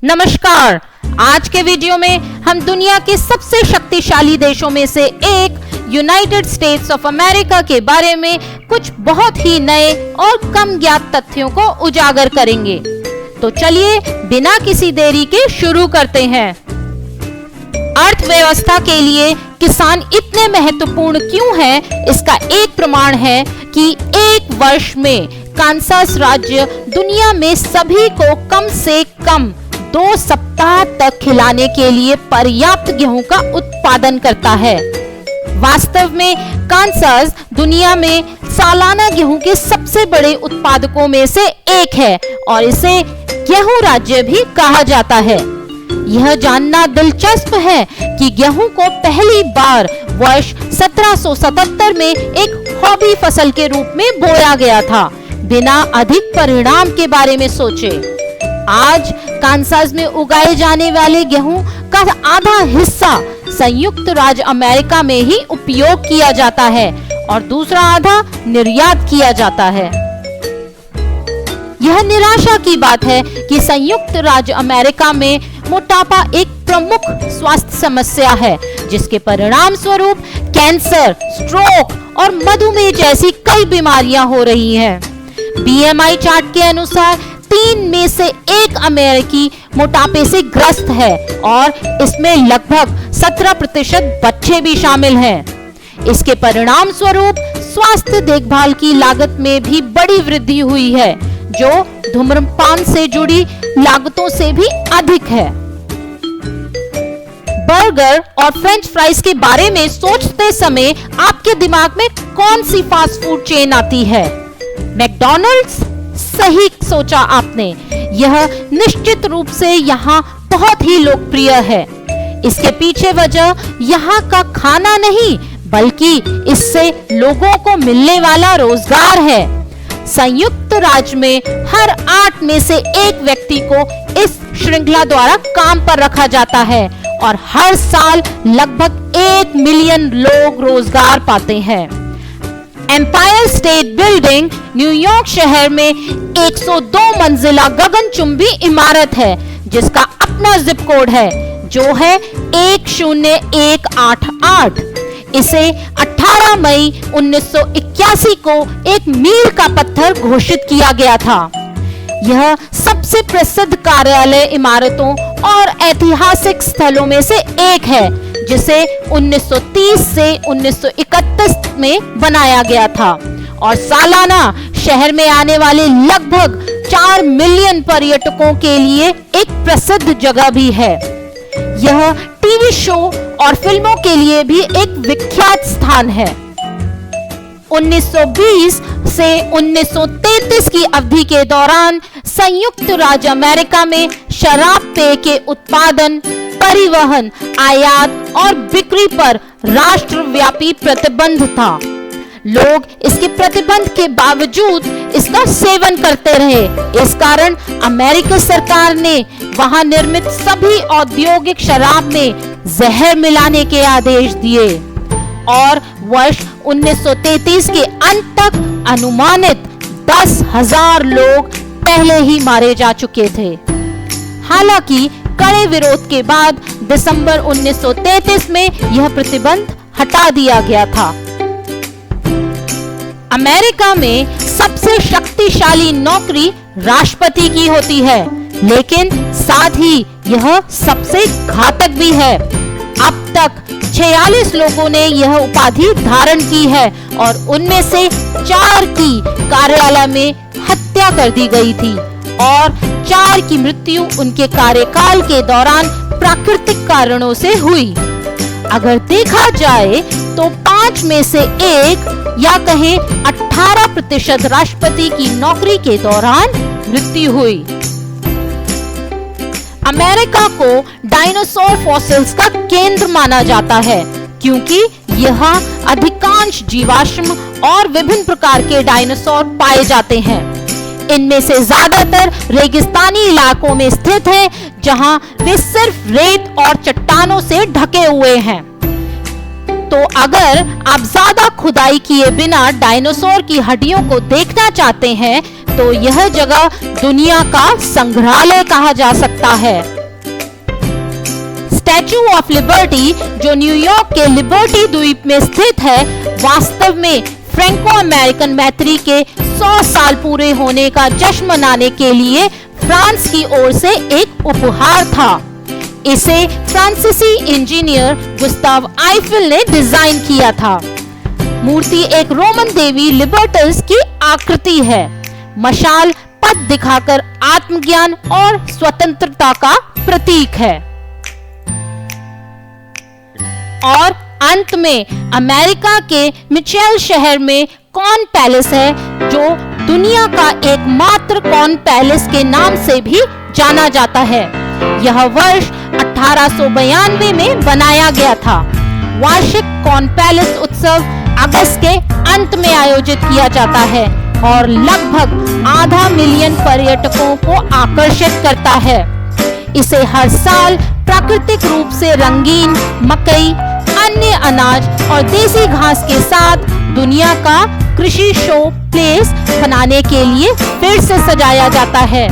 नमस्कार। आज के वीडियो में हम दुनिया के सबसे शक्तिशाली देशों में से एक यूनाइटेड स्टेट्स ऑफ अमेरिका के बारे में कुछ बहुत ही नए और कम ज्ञात तथ्यों को उजागर करेंगे। तो चलिए बिना किसी देरी के शुरू करते हैं। अर्थव्यवस्था के लिए किसान इतने महत्वपूर्ण क्यों हैं? इसका एक प्रमाण है कि एक वर्ष में कांसास राज्य दुनिया में सभी को कम से कम 2 सप्ताह तक खिलाने के लिए पर्याप्त गेहूं का उत्पादन करता है। वास्तव में कांसास दुनिया में सालाना गेहूं के सबसे बड़े उत्पादकों में से एक है और इसे गेहूं राज्य भी कहा जाता है। यह जानना दिलचस्प है कि गेहूं को पहली बार वर्ष 1777 में एक हॉबी फसल के रूप में बोया गया था, बिना अधिक परिणाम के बारे में सोचे। आज कांसास में उगाए जाने वाले गेहूं का आधा हिस्सा संयुक्त राज्य अमेरिका में ही उपयोग किया जाता है और दूसरा आधा निर्यात किया जाता है। यह निराशा की बात है कि संयुक्त राज्य अमेरिका में मोटापा एक प्रमुख स्वास्थ्य समस्या है, जिसके परिणाम स्वरूप कैंसर, स्ट्रोक और मधुमेह जैसी कई बीमारियां हो रही हैं। BMI चार्ट के अनुसार 3 में से 1 अमेरिकी मोटापे से ग्रस्त है और इसमें लगभग 17% बच्चे भी शामिल हैं। इसके परिणाम स्वरूप स्वास्थ्य देखभाल की लागत में भी बड़ी वृद्धि हुई है, जो धूम्रपान से जुड़ी लागतों से भी अधिक है। बर्गर और फ्रेंच फ्राइज के बारे में सोचते समय आपके दिमाग में कौन सी फास्ट फूड चेन आती है? मैकडॉनल्ड्स? सही सोचा आपने। यह निश्चित रूप से यहाँ बहुत ही लोकप्रिय है। इसके पीछे वजह यहाँ का खाना नहीं, बल्कि इससे लोगों को मिलने वाला रोजगार है। संयुक्त राज्य में हर 8 में से 1 व्यक्ति को इस श्रृंखला द्वारा काम पर रखा जाता है और हर साल लगभग 1 मिलियन लोग रोजगार पाते हैं। एम्पायर स्टेट बिल्डिंग न्यूयॉर्क शहर में 102 मंजिला गगनचुंबी इमारत है, जिसका अपना जिप कोड है, जो है 10188। इसे 18 मई 1981 को एक मील का पत्थर घोषित किया गया था। यह सबसे प्रसिद्ध कार्यालय इमारतों और ऐतिहासिक स्थलों में से एक है, जिसे 1930 से 1931 में बनाया गया था और सालाना शहर में आने वाले लगभग 4 मिलियन पर्यटकों के लिए एक प्रसिद्ध जगह भी है। यह टीवी शो और फिल्मों के लिए भी एक विख्यात स्थान है। 1920 से 1933 की अवधि के दौरान संयुक्त राज्य अमेरिका में शराब पेय के उत्पादन, परिवहन, आयात और बिक्री पर राष्ट्रव्यापी प्रतिबंध था। लोग इसके प्रतिबंध के बावजूद इसका सेवन करते रहे। इस कारण अमेरिकी सरकार ने वहां निर्मित सभी औद्योगिक शराब में जहर मिलाने के आदेश दिए और वर्ष 1933 के अंत तक अनुमानित 10,000 लोग पहले ही मारे जा चुके थे। हालांकि कड़े विरोध के बाद दिसंबर 1933 में यह प्रतिबंध हटा दिया गया था। अमेरिका में सबसे शक्तिशाली नौकरी राष्ट्रपति की होती है, लेकिन साथ ही यह सबसे घातक भी है। अब तक 46 लोगों ने यह उपाधि धारण की है और उनमें से 4 की कार्यालय में हत्या कर दी गई थी और 4 की मृत्यु उनके कार्यकाल के दौरान प्राकृतिक कारणों से हुई। अगर देखा जाए तो 5 में से 1 या कहें 18% राष्ट्रपति की नौकरी के दौरान मृत्यु हुई। अमेरिका को डायनासोर फॉसिल्स का केंद्र माना जाता है, क्योंकि यहाँ अधिकांश जीवाश्म और विभिन्न प्रकार के डायनासोर पाए जाते हैं। इनमें से ज्यादातर रेगिस्तानी इलाकों में स्थित हैं, जहां वे सिर्फ रेत और चट्टानों से ढके हुए हैं। तो अगर आप ज्यादा खुदाई किए बिना डायनासोर की हड्डियों को देखना चाहते हैं, तो यह जगह दुनिया का संग्रहालय कहा जा सकता है। स्टैच्यू ऑफ लिबर्टी जो न्यूयॉर्क के लिबर्टी द्वीप में स्थित है, वास्तव में फ्रैंको अमेरिकन मैत्री के 100 साल पूरे होने का जश्न मनाने के लिए फ्रांस की ओर से एक उपहार था। इसे फ्रांसीसी इंजीनियर गुस्ताव आईफिल ने डिजाइन किया था। मूर्ति एक रोमन देवी लिबर्टस की आकृति है। मशाल पथ दिखाकर आत्मज्ञान और स्वतंत्रता का प्रतीक है। और अंत में अमेरिका के मिचेल शहर में कॉर्न पैलेस है, जो दुनिया का एकमात्र कॉर्न पैलेस के नाम से भी जाना जाता है। यह वर्ष 1892 में बनाया गया था। वार्षिक कॉर्न पैलेस उत्सव अगस्त के अंत में आयोजित किया जाता है और लगभग आधा मिलियन पर्यटकों को आकर्षित करता है। इसे हर साल प्राकृतिक रूप से रंगीन मकई, अन्य अनाज और देसी घास के साथ दुनिया का कृषि शो प्लेस बनाने के लिए फिर से सजाया जाता है।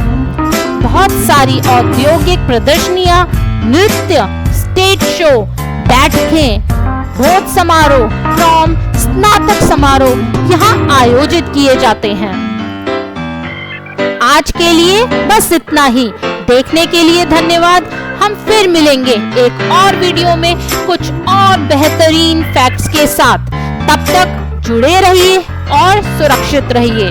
बहुत सारी औद्योगिक प्रदर्शनियां, नृत्य, स्टेज शो, बैठकें, भोज समारोह, प्रॉम, स्नातक समारोह यहाँ आयोजित किए जाते हैं। आज के लिए बस इतना ही। देखने के लिए धन्यवाद। हम फिर मिलेंगे एक और वीडियो में कुछ और बेहतरीन फैक्ट्स के साथ। तब तक जुड़े रहिए और सुरक्षित रहिए।